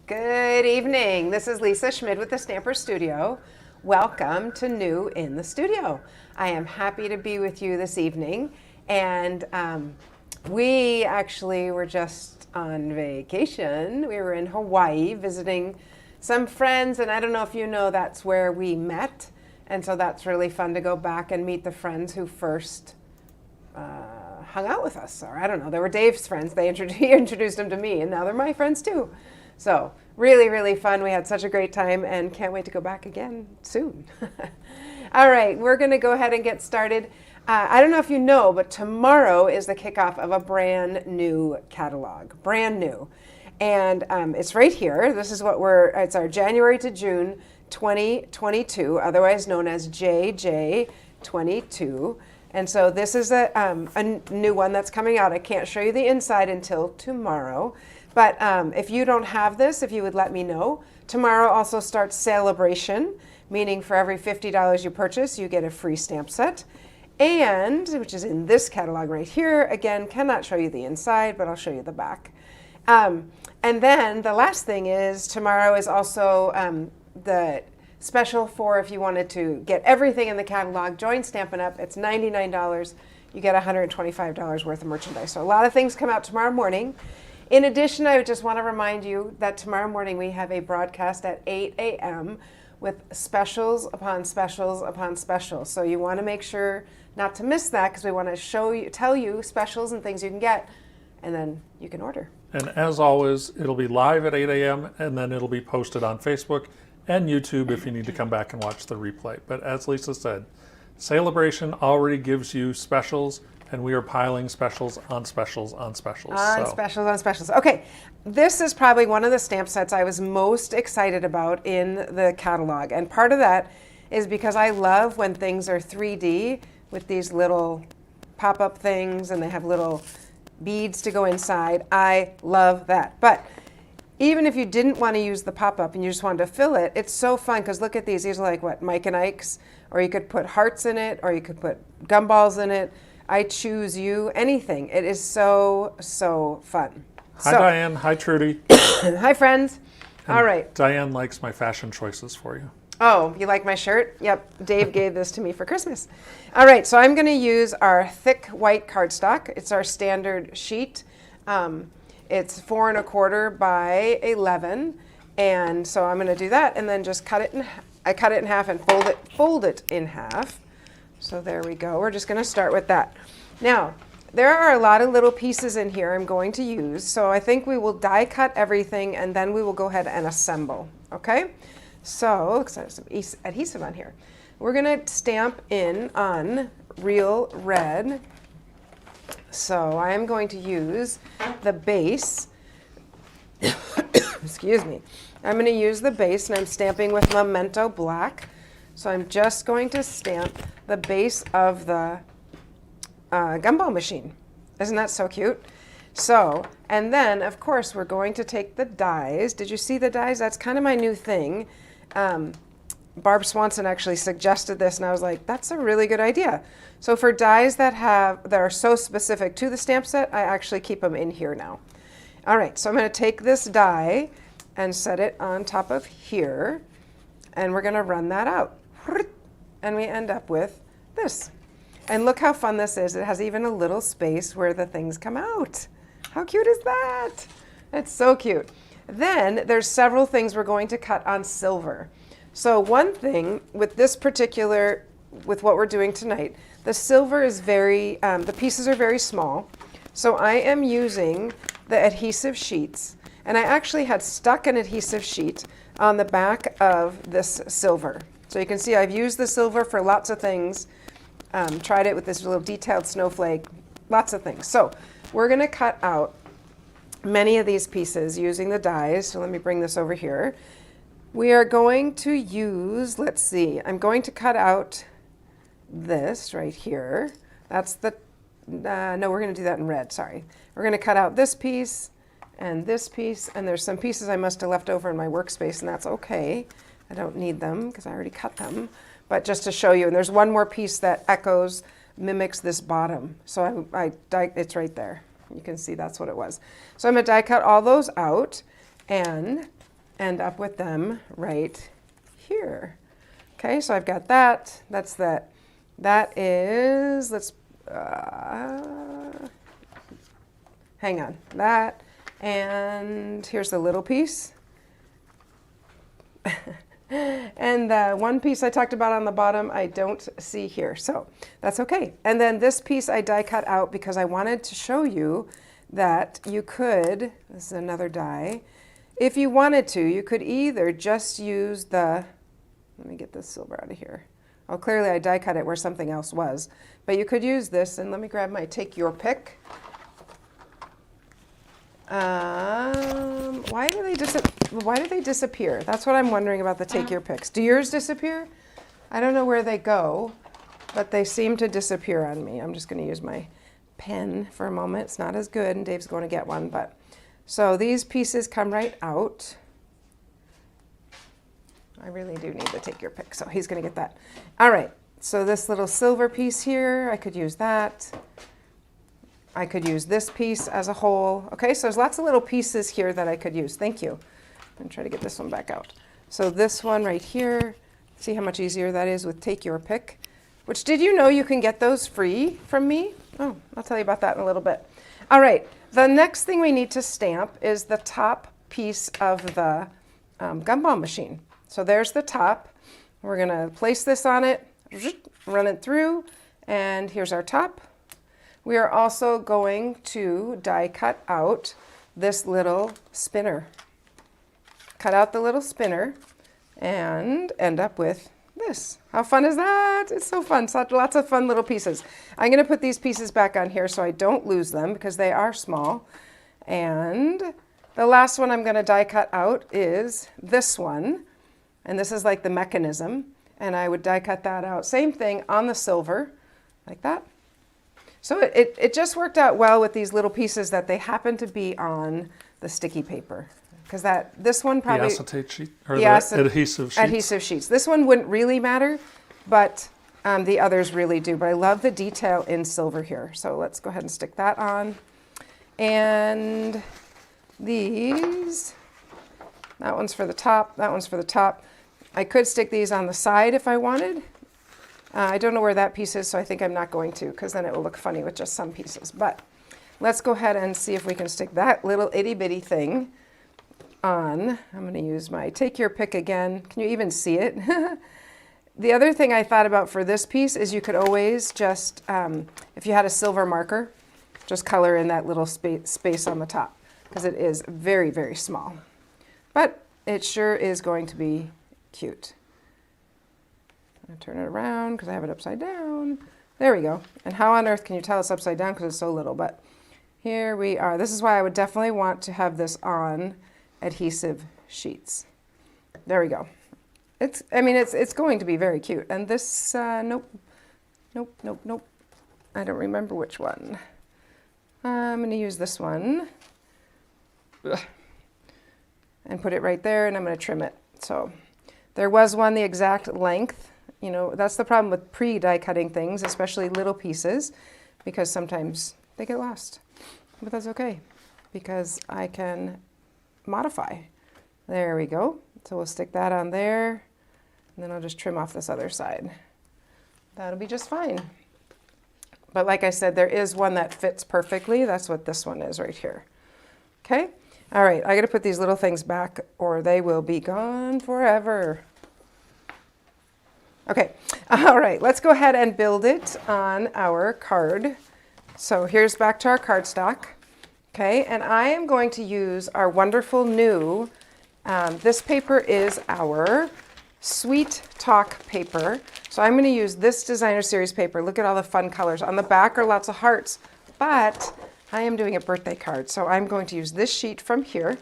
Good evening. This is Lisa Schmid with the Stamper Studio. Welcome to New in the Studio. I am happy to be with you this evening. And we actually were just on vacation. We were in Hawaii visiting some friends. And I don't know if you know, that's where we met. And so that's really fun to go back and meet the friends who first hung out with us. Or I don't know, they were Dave's friends. He introduced them to me, and now they're my friends too. So really, really fun. We had such a great time and can't wait to go back again soon. All right, we're going to go ahead and get started. I don't know if you know, but tomorrow is the kickoff of a brand new catalog, brand new. And it's right here. This is what it's our January to June 2022, otherwise known as JJ22. And so this is a new one that's coming out. I can't show you the inside until tomorrow. But if you don't have this, if you would let me know. Tomorrow also starts Celebration, meaning for every $50 you purchase, you get a free stamp set. And, which is in this catalog right here, again, cannot show you the inside, but I'll show you the back. And then the last thing is tomorrow is also the special for if you wanted to get everything in the catalog, join Stampin' Up! It's $99. You get $125 worth of merchandise. So a lot of things come out tomorrow morning. In addition, I just want to remind you that tomorrow morning we have a broadcast at 8 a.m. with specials upon specials upon specials. So you want to make sure not to miss that because we want to tell you specials and things you can get, and then you can order. And as always, it'll be live at 8 a.m. and then it'll be posted on Facebook and YouTube if you need to come back and watch the replay. But as Lisa said, Celebration already gives you specials, and we are piling specials on specials on specials. Specials on specials. Okay, this is probably one of the stamp sets I was most excited about in the catalog. And part of that is because I love when things are 3D with these little pop-up things and they have little beads to go inside. I love that. But even if you didn't want to use the pop-up and you just wanted to fill it, it's so fun because look at these. These are like what, Mike and Ike's, or you could put hearts in it, or you could put gumballs in it. I choose you, anything. It is so, so fun. Hi, Diane. Hi, Trudy. Hi, friends. And all right. Diane likes my fashion choices for you. Oh, you like my shirt? Yep. Dave gave this to me for Christmas. All right. So I'm going to use our thick white cardstock. It's our standard sheet. It's 4 1/4 by 11. And so I'm going to do that and then just cut it I cut it in half and fold it in half. So there we go. We're just going to start with that. Now, there are a lot of little pieces in here I'm going to use. So I think we will die cut everything and then we will go ahead and assemble. Okay? So, looks like there's some adhesive on here. We're going to stamp in on real red. So I am going to use the base. Excuse me. I'm going to use the base and I'm stamping with Memento Black. So I'm just going to stamp the base of the gumball machine. Isn't that so cute? So, and then of course we're going to take the dies. Did you see the dies? That's kind of my new thing. Barb Swanson actually suggested this and I was like, that's a really good idea. So for dies that are so specific to the stamp set, I actually keep them in here now. All right, so I'm going to take this die and set it on top of here, and we're going to run that out. And we end up with this. And look how fun this is. It has even a little space where the things come out. How cute is that? It's so cute. Then there's several things we're going to cut on silver. So one thing with this particular, with what we're doing tonight, the silver is the pieces are very small. So I am using the adhesive sheets. And I actually had stuck an adhesive sheet on the back of this silver. So you can see I've used the silver for lots of things. Tried it with this little detailed snowflake, lots of things. So we're going to cut out many of these pieces using the dies. So let me bring this over here. We are going to use, let's see, I'm going to cut out this right here. That's the, no, we're going to do that in red, sorry. We're going to cut out this piece and this piece, and there's some pieces I must have left over in my workspace, and that's okay. I don't need them because I already cut them. But just to show you, and there's one more piece that mimics this bottom. So it's right there. You can see that's what it was. So I'm going to die cut all those out, and end up with them right here. Okay, so I've got that. That's that. That is, let's, hang on, that. And here's the little piece. And the one piece I talked about on the bottom, I don't see here. So that's okay. And then this piece I die cut out because I wanted to show you that you could, this is another die, if you wanted to, you could either just use the, let me get this silver out of here. Oh, clearly I die cut it where something else was. But you could use this, and let me grab my take your pick. Why do they disappear? That's what I'm wondering about the take your picks. Do yours disappear? I don't know where they go, but they seem to disappear on me. I'm just going to use my pen for a moment. It's not as good, and Dave's going to get one. But so these pieces come right out. I really do need to take your pick, so he's going to get that. All right, so this little silver piece here, I could use that. I could use this piece as a whole. Okay, so there's lots of little pieces here that I could use. Thank you. I'm going to try to get this one back out. So this one right here, see how much easier that is with Take Your Pick, which did you know you can get those free from me? Oh, I'll tell you about that in a little bit. All right, the next thing we need to stamp is the top piece of the gumball machine. So there's the top. We're going to place this on it, run it through, and here's our top. We are also going to die cut out this little spinner. Cut out the little spinner and end up with this. How fun is that? It's so fun. So lots of fun little pieces. I'm going to put these pieces back on here so I don't lose them because they are small. And the last one I'm going to die cut out is this one. And this is like the mechanism. And I would die cut that out. Same thing on the silver, like that. So it just worked out well with these little pieces that they happen to be on the sticky paper. Because this one probably... The acetate sheet? Or the adhesive sheets? Adhesive sheets. This one wouldn't really matter, but the others really do. But I love the detail in silver here. So let's go ahead and stick that on. And these, that one's for the top, that one's for the top. I could stick these on the side if I wanted. I don't know where that piece is, so I think I'm not going to, because then it will look funny with just some pieces. But let's go ahead and see if we can stick that little itty bitty thing on. I'm going to use my Take Your Pick again. Can you even see it? The other thing I thought about for this piece is you could always just, if you had a silver marker, just color in that little space on the top, because it is very, very small. But it sure is going to be cute. I turn it around because I have it upside down. There we go. And how on earth can you tell it's upside down because it's so little? But here we are. This is why I would definitely want to have this on adhesive sheets. There we go. It's going to be very cute. And this, nope. I don't remember which one. I'm going to use this one. Ugh. And put it right there, and I'm going to trim it. So there was one the exact length. You know, that's the problem with pre-die cutting things, especially little pieces, because sometimes they get lost. But that's okay, because I can modify. There we go. So we'll stick that on there, and then I'll just trim off this other side. That'll be just fine. But like I said, there is one that fits perfectly. That's what this one is right here. Okay? All right, I got to put these little things back or they will be gone forever. Okay, all right, let's go ahead and build it on our card. So here's back to our cardstock. Okay, and I am going to use our wonderful new, this paper is our Sweet Talk paper. So I'm going to use this designer series paper. Look at all the fun colors. On the back are lots of hearts, but I am doing a birthday card. So I'm going to use this sheet from here,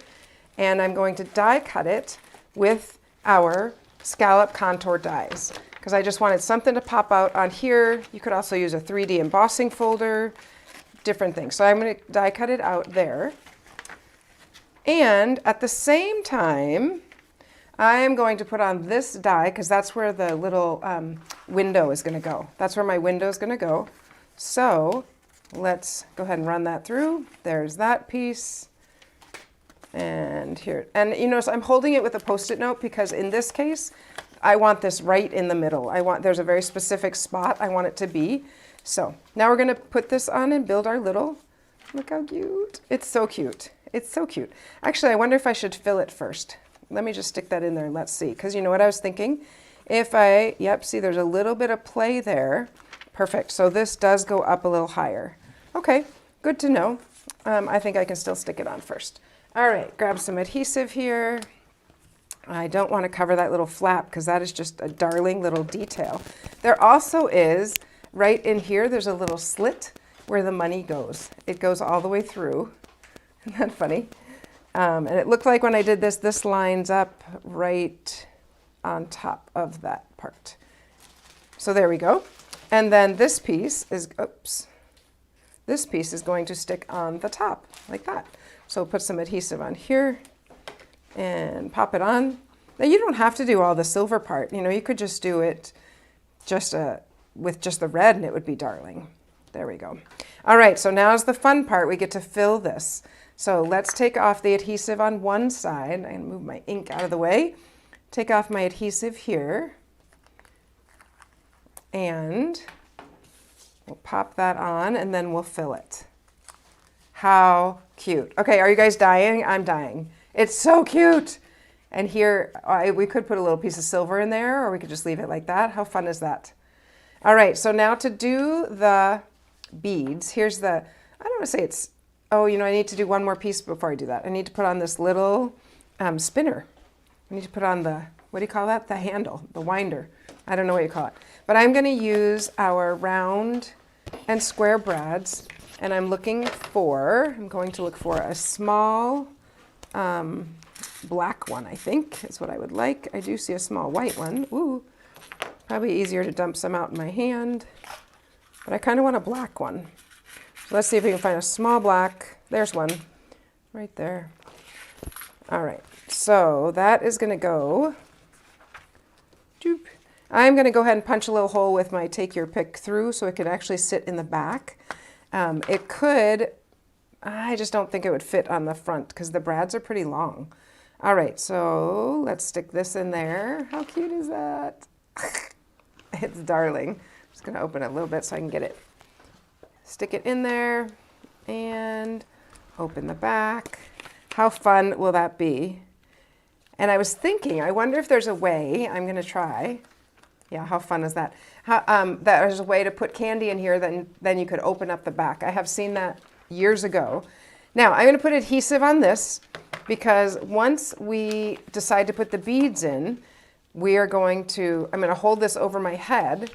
and I'm going to die cut it with our scallop contour dies, because I just wanted something to pop out on here. You could also use a 3D embossing folder, different things. So I'm going to die cut it out there. And at the same time, I am going to put on this die, because that's where the little window is going to go. That's where my window is going to go. So let's go ahead and run that through. There's that piece. And here, and you notice I'm holding it with a Post-it note because in this case, I want this right in the middle. There's a very specific spot I want it to be. So now we're gonna put this on and build our little, look how cute. It's so cute. It's so cute. Actually, I wonder if I should fill it first. Let me just stick that in there and let's see. Because you know what I was thinking? Yep, see there's a little bit of play there. Perfect. So this does go up a little higher. Okay, good to know. I think I can still stick it on first. All right, grab some adhesive here. I don't want to cover that little flap because that is just a darling little detail. There also is, right in here, there's a little slit where the money goes. It goes all the way through. Isn't that funny? And it looked like when I did this, this lines up right on top of that part. So there we go. And then this piece is, this piece is going to stick on the top like that. So put some adhesive on here and pop it on. Now you don't have to do all the silver part. You know, you could just do it just with just the red and it would be darling. There we go. All right, so now's the fun part. We get to fill this. So let's take off the adhesive on one side. I'm gonna move my ink out of the way. Take off my adhesive here. And we'll pop that on and then we'll fill it. How cute. Okay, are you guys dying? I'm dying. It's so cute. And here, we could put a little piece of silver in there or we could just leave it like that. How fun is that? All right, so now to do the beads, here's the, I don't want to say it's, oh, you know, I need to do one more piece before I do that. I need to put on this little spinner. I need to put on the, what do you call that? The handle, the winder. I don't know what you call it. But I'm going to use our round and square brads. And I'm going to look for a small black one, I think, is what I would like. I do see a small white one. Ooh, probably easier to dump some out in my hand. But I kind of want a black one. So let's see if we can find a small black. There's one right there. All right, so that is going to go. Doop. I'm going to go ahead and punch a little hole with my take your pick through so it could actually sit in the back. It could, I just don't think it would fit on the front because the brads are pretty long. All right, so let's stick this in there. How cute is that? It's darling. I'm just going to open it a little bit so I can get it. Stick it in there and open the back. How fun will that be? And I was thinking, I wonder if there's a way, I'm going to try. Yeah, how fun is that? There's a way to put candy in here, then you could open up the back. I have seen that years ago. Now, I'm going to put adhesive on this because once we decide to put the beads in, I'm going to hold this over my head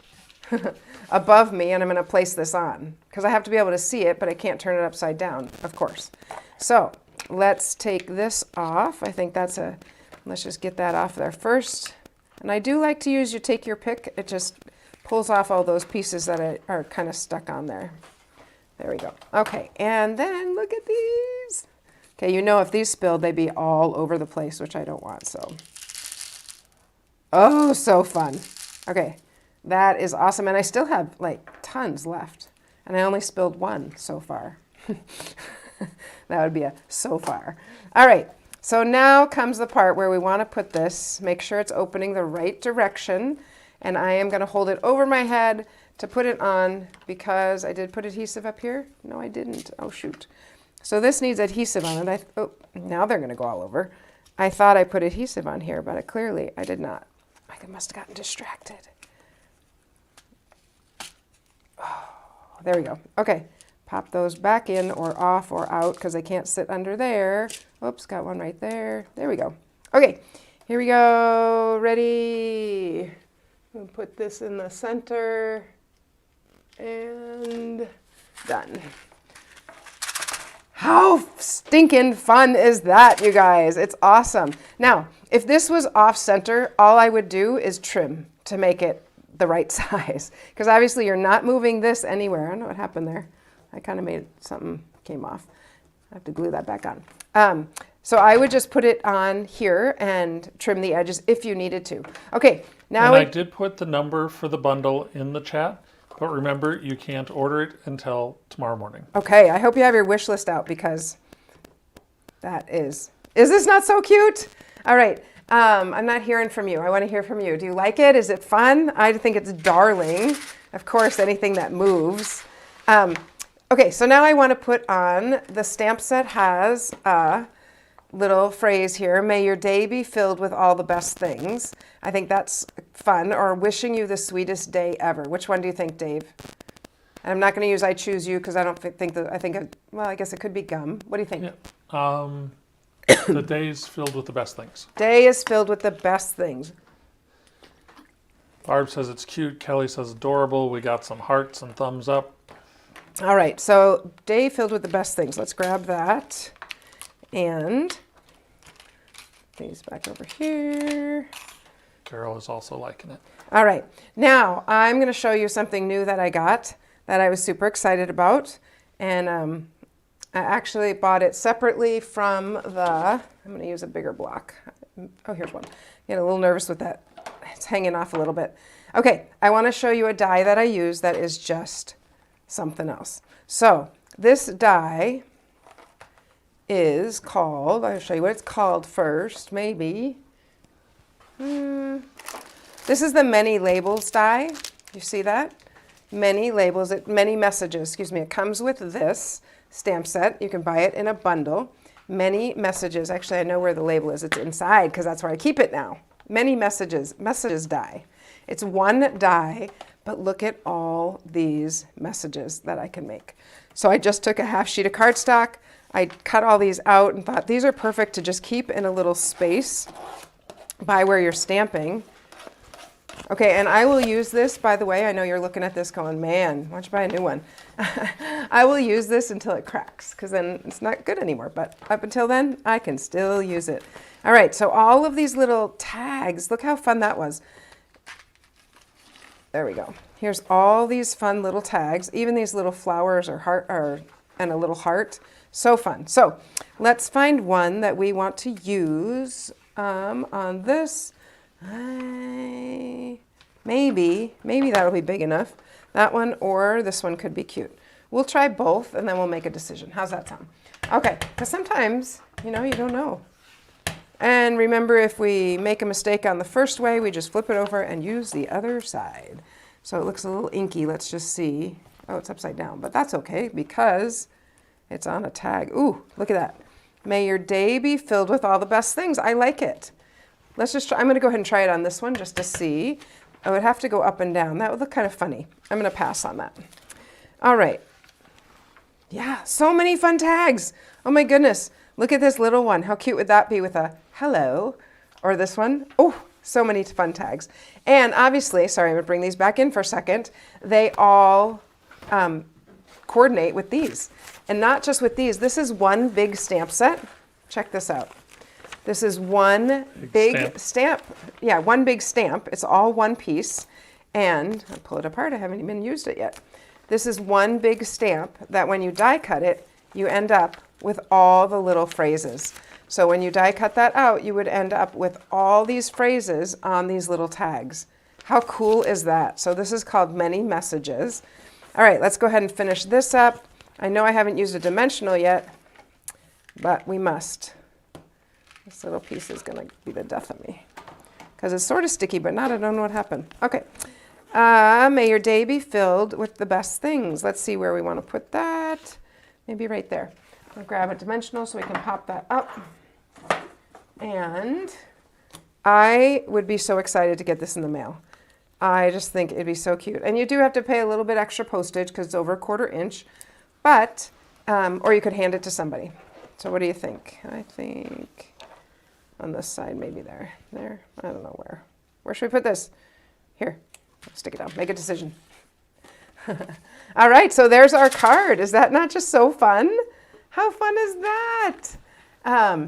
above me and I'm going to place this on because I have to be able to see it, but I can't turn it upside down, of course. So let's take this off. I think let's just get that off there first. And I do like to use take your pick. It just pulls off all those pieces that are kind of stuck on there. There we go. Okay, and then look at these. Okay, you know if these spilled, they'd be all over the place, which I don't want, so. Oh, so fun. Okay, that is awesome. And I still have like tons left. And I only spilled one so far. That would be a so far. All right. So now comes the part where we want to put this, make sure it's opening the right direction, and I am going to hold it over my head to put it on because I did put adhesive up here. No, I didn't. Oh, shoot. So this needs adhesive on it. Now they're going to go all over. I thought I put adhesive on here, but clearly I did not. I must have gotten distracted. Oh, there we go. Okay. Pop those back in or off or out because they can't sit under there. Oops, got one right there. There we go. Okay, here we go. Ready? We'll put this in the center and done. How stinking fun is that, you guys? It's awesome. Now, if this was off center, all I would do is trim to make it the right size because obviously you're not moving this anywhere. I don't know what happened there. I kind of made something came off. I have to glue that back on. So I would just put it on here and trim the edges if you needed to. Okay, now I did put the number for the bundle in the chat, but remember you can't order it until tomorrow morning. Okay, I hope you have your wish list out because that is Is this not so cute? All right. I'm not hearing from you. I want to hear from you. Do you like it? Is it fun? I think it's darling. Of course, anything that moves. Okay, so now I want to put on, the stamp set has a little phrase here, may your day be filled with all the best things. I think that's fun. Or wishing you the sweetest day ever. Which one do you think, Dave? And I'm not going to use I choose you because I don't think that, well, I guess it could be gum. What do you think? Yeah. The day's filled with the best things. Day is filled with the best things. Barb says it's cute. Kelly says adorable. We got some hearts and thumbs up. All right, so day filled with the best things. Let's grab that. And these back over here. Carol is also liking it. All right, now I'm going to show you something new that I got that I was super excited about. And I actually bought it separately from I'm going to use a bigger block. Oh, here's one. Get a little nervous with that. It's hanging off a little bit. Okay, I want to show you a die that I use that is just something else. So this die is called, I'll show you what it's called first, maybe. This is the many labels die. You see that? Many labels, many messages, excuse me. It comes with this stamp set. You can buy it in a bundle. Many messages. Actually, I know where the label is. It's inside because that's where I keep it now. Many messages die. It's one die, but look at all these messages that I can make. So I just took a half sheet of cardstock. I cut all these out and thought these are perfect to just keep in a little space by where you're stamping. Okay, and I will use this, by the way. I know you're looking at this going, man, why don't you buy a new one? I will use this until it cracks, because then it's not good anymore. But up until then, I can still use it. All right, so all of these little tags, look how fun that was. There we go. Here's all these fun little tags, even these little flowers or heart, and a little heart. So fun. So let's find one that we want to use on this. Maybe that'll be big enough. That one or this one could be cute. We'll try both and then we'll make a decision. How's that sound? Okay, because sometimes, you don't know. And remember, if we make a mistake on the first way, we just flip it over and use the other side. So it looks a little inky. Let's just see. Oh, it's upside down, but that's okay because it's on a tag. Ooh, look at that. May your day be filled with all the best things. I like it. Let's just try. I'm going to go ahead and try it on this one just to see. I would have to go up and down. That would look kind of funny. I'm going to pass on that. All right. Yeah, so many fun tags. Oh my goodness. Look at this little one. How cute would that be with a hello? Or this one. Oh, so many fun tags. And obviously, sorry, I'm going to bring these back in for a second. They all coordinate with these. And not just with these. This is one big stamp set. Check this out. This is one big stamp. Yeah, one big stamp. It's all one piece. And I'll pull it apart. I haven't even used it yet. This is one big stamp that when you die cut it, you end up with all the little phrases. So when you die cut that out, you would end up with all these phrases on these little tags. How cool is that? So this is called Many Messages. All right, let's go ahead and finish this up. I know I haven't used a dimensional yet, but we must. This little piece is going to be the death of me because it's sort of sticky, but not. I don't know what happened. Okay. May your day be filled with the best things. Let's see where we want to put that. Maybe right there. I'll grab a dimensional so we can pop that up. And I would be so excited to get this in the mail. I just think it'd be so cute. And you do have to pay a little bit extra postage because it's over 1/4 inch, but, or you could hand it to somebody. So what do you think? I think on this side, maybe there, I don't know where. Where should we put this? Here, stick it down, make a decision. All right, so there's our card. Is that not just so fun? How fun is that?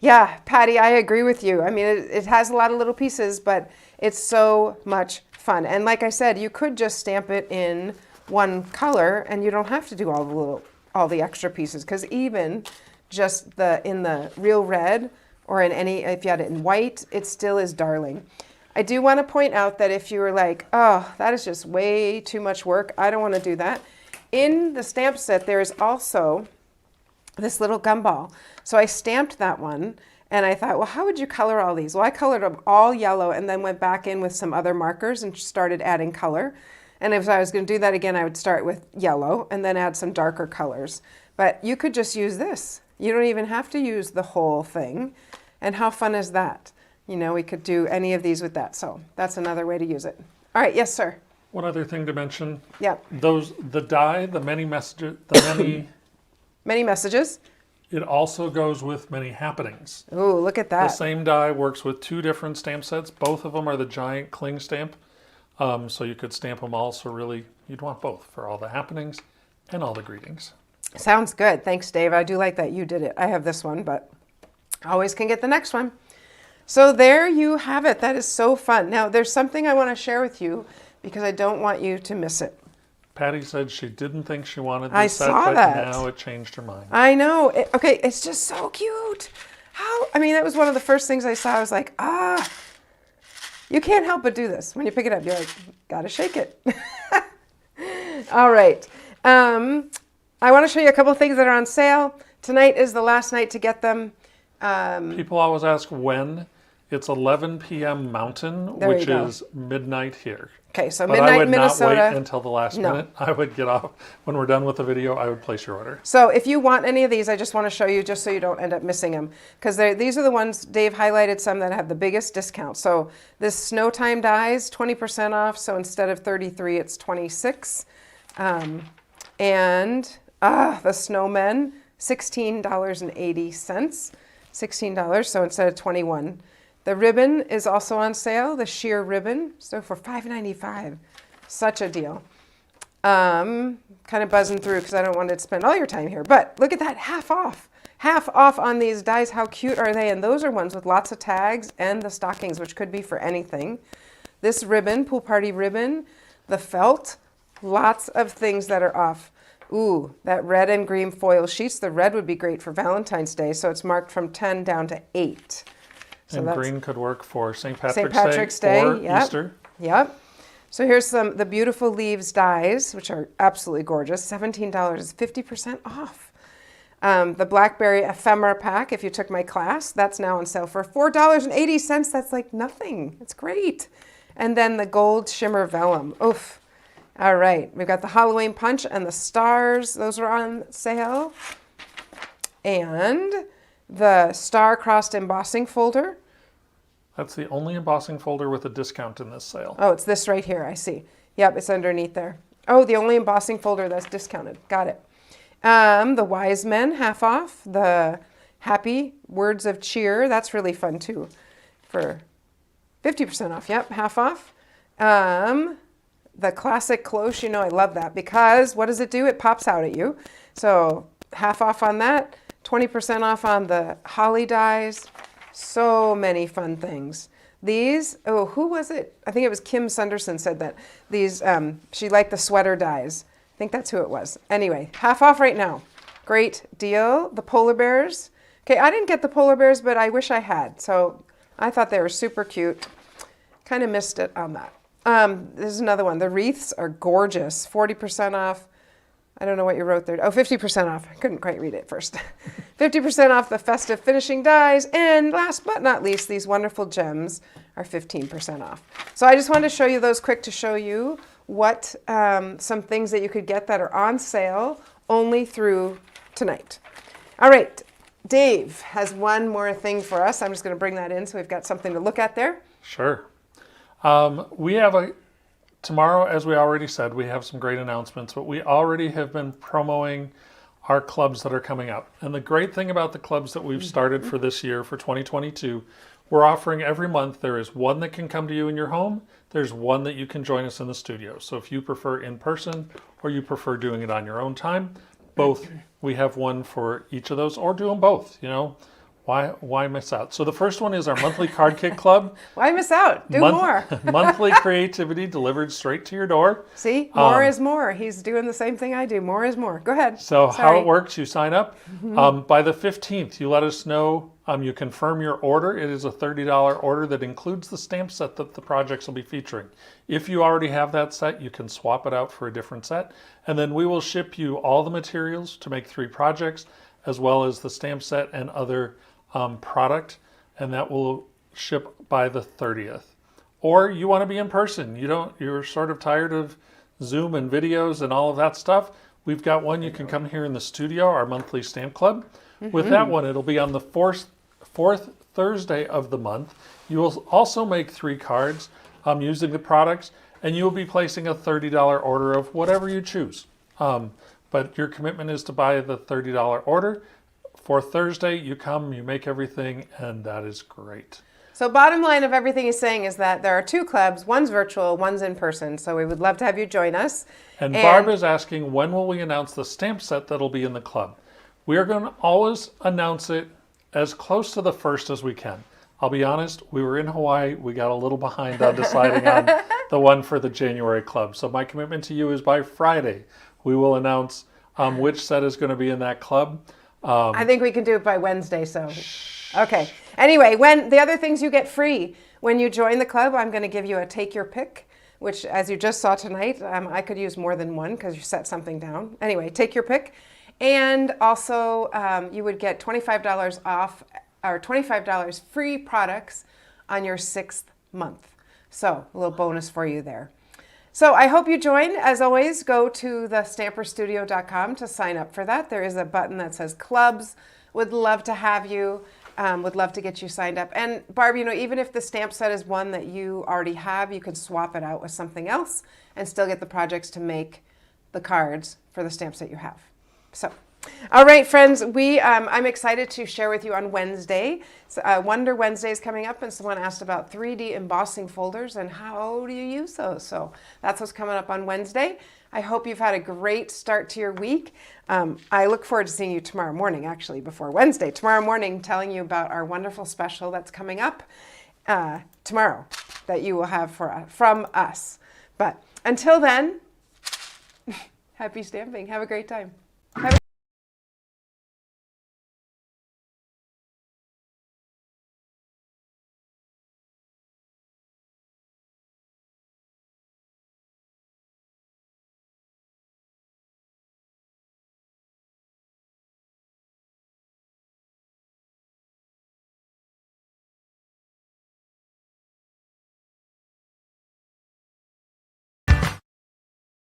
Yeah, Patty, I agree with you. I mean, it has a lot of little pieces, but it's so much fun. And like I said, you could just stamp it in one color and you don't have to do all the extra pieces, because even just in the real red or in any, if you had it in white, it still is darling. I do want to point out that if you were like, oh, that is just way too much work, I don't want to do that. In the stamp set, there is also this little gumball. So I stamped that one, and I thought, well, how would you color all these? Well, I colored them all yellow and then went back in with some other markers and started adding color. And if I was going to do that again, I would start with yellow and then add some darker colors. But you could just use this. You don't even have to use the whole thing. And how fun is that? You know, we could do any of these with that. So that's another way to use it. All right, yes, sir. One other thing to mention. Yeah. The die, the many messages, Many messages. it also goes with many happenings. Ooh, look at that. The same die works with 2 different stamp sets. Both of them are the giant cling stamp. So you could stamp them all. So really, you'd want both for all the happenings and all the greetings. Sounds good. Thanks, Dave. I do like that you did it. I have this one, but always can get the next one. So there you have it. That is so fun. Now, there's something I want to share with you because I don't want you to miss it. Patty said she didn't think she wanted I this set, saw but that. now it changed her mind. I know. Okay, it's just so cute. I mean, that was one of the first things I saw. I was like, you can't help but do this. When you pick it up, you're like, gotta shake it. All right. I want to show you a couple of things that are on sale. Tonight is the last night to get them. People always ask when. It's 11 p.m. Mountain, There you which go. is midnight here. Okay, so But midnight I would Minnesota. not wait until the last No. minute. I would get off. When we're done with the video, I would place your order. So if you want any of these, I just want to show you just so you don't end up missing them. Because these are the ones, Dave highlighted some that have the biggest discount. So this Snow Time dies, 20% off. So instead of 33, it's 26. And the Snowmen, $16.80. $16, so instead of 21. The ribbon is also on sale, the sheer ribbon, so for $5.95. Such a deal. Kind of buzzing through because I don't want to spend all your time here. But look at that, half off. Half off on these dies. How cute are they? And those are ones with lots of tags and the stockings, which could be for anything. This ribbon, Pool Party ribbon, the felt, lots of things that are off. Ooh, that red and green foil sheets. The red would be great for Valentine's Day, so it's marked from 10 down to 8. So and that's green could work for St. Patrick's, St. Patrick's Day, or yep. Easter. Yep. So here's the beautiful leaves dies, which are absolutely gorgeous. $17 is 50% off. The Blackberry Ephemera Pack, if you took my class, that's now on sale for $4.80. That's like nothing. It's great. And then the Gold Shimmer Vellum. Oof. All right. We've got the Halloween Punch and the Stars. Those are on sale. And the Star-Crossed Embossing Folder. That's the only embossing folder with a discount in this sale. Oh, it's this right here. I see. Yep, it's underneath there. Oh, the only embossing folder that's discounted. Got it. The Wise Men, half off. The Happy Words of Cheer. That's really fun, too. For 50% off. Yep, half off. The Classic Cloche. You know I love that because what does it do? It pops out at you. So half off on that. 20% off on the Holly dies. So many fun things. These, oh, who was it? I think it was Kim Sunderson said that. These, she liked the sweater dies. I think that's who it was. Anyway, half off right now. Great deal. The polar bears. Okay, I didn't get the polar bears, but I wish I had. So I thought they were super cute. Kind of missed it on that. There's another one. The wreaths are gorgeous. 40% off. I don't know what you wrote there. Oh, 50% off. I couldn't quite read it first. 50% off the festive finishing dies. And last but not least, these wonderful gems are 15% off. So I just wanted to show you those quick to show you what some things that you could get that are on sale only through tonight. All right. Dave has one more thing for us. I'm just going to bring that in so we've got something to look at there. Sure. We have tomorrow, as we already said, we have some great announcements, but we already have been promoting our clubs that are coming up. And the great thing about the clubs that we've started for this year, for 2022, we're offering every month. There is one that can come to you in your home. There's one that you can join us in the studio. So if you prefer in person or you prefer doing it on your own time, both, we have one for each of those, or do them both, you know. Why miss out? So the first one is our monthly card kit club. Why miss out? Do more. Monthly creativity delivered straight to your door. See, more is more. He's doing the same thing I do. More is more. Go ahead. So Sorry. how it works, you sign up. By the 15th, you let us know, you confirm your order. It is a $30 order that includes the stamp set that the projects will be featuring. If you already have that set, you can swap it out for a different set. And then we will ship you all the materials to make 3 projects, as well as the stamp set and other product, and that will ship by the 30th. Or you want to be in person. You're sort of tired of Zoom and videos and all of that stuff. We've got one you can come here in the studio, our monthly stamp club. With that one, it'll be on the fourth Thursday of the month. You will also make 3 cards using the products, and you will be placing a $30 order of whatever you choose. But your commitment is to buy the $30 order. For Thursday, you come, you make everything, and that is great. So bottom line of everything he's saying is that there are 2 clubs, one's virtual, one's in person. So we would love to have you join us. And Barb is asking, when will we announce the stamp set that'll be in the club? We are going to always announce it as close to the 1st as we can. I'll be honest, we were in Hawaii. We got a little behind on deciding on the one for the January club. So my commitment to you is by Friday, we will announce which set is going to be in that club. I think we can do it by Wednesday, so. Okay. Anyway, when the other things you get free when you join the club, I'm going to give you a take your pick, which as you just saw tonight, I could use more than one because you set something down. Anyway, take your pick. And also you would get $25 off or $25 free products on your 6th month. So a little bonus for you there. So I hope you join. As always, go to thestamperstudio.com to sign up for that. There is a button that says clubs. Would love to have you. Would love to get you signed up. And Barb, even if the stamp set is one that you already have, you can swap it out with something else and still get the projects to make the cards for the stamp set you have. So, all right, friends, I'm excited to share with you on Wednesday. Wonder Wednesday is coming up, and someone asked about 3D embossing folders and how do you use those. So that's what's coming up on Wednesday. I hope you've had a great start to your week. I look forward to seeing you tomorrow morning, actually, before Wednesday. Tomorrow morning, telling you about our wonderful special that's coming up tomorrow that you will have from us. But until then, happy stamping. Have a great time.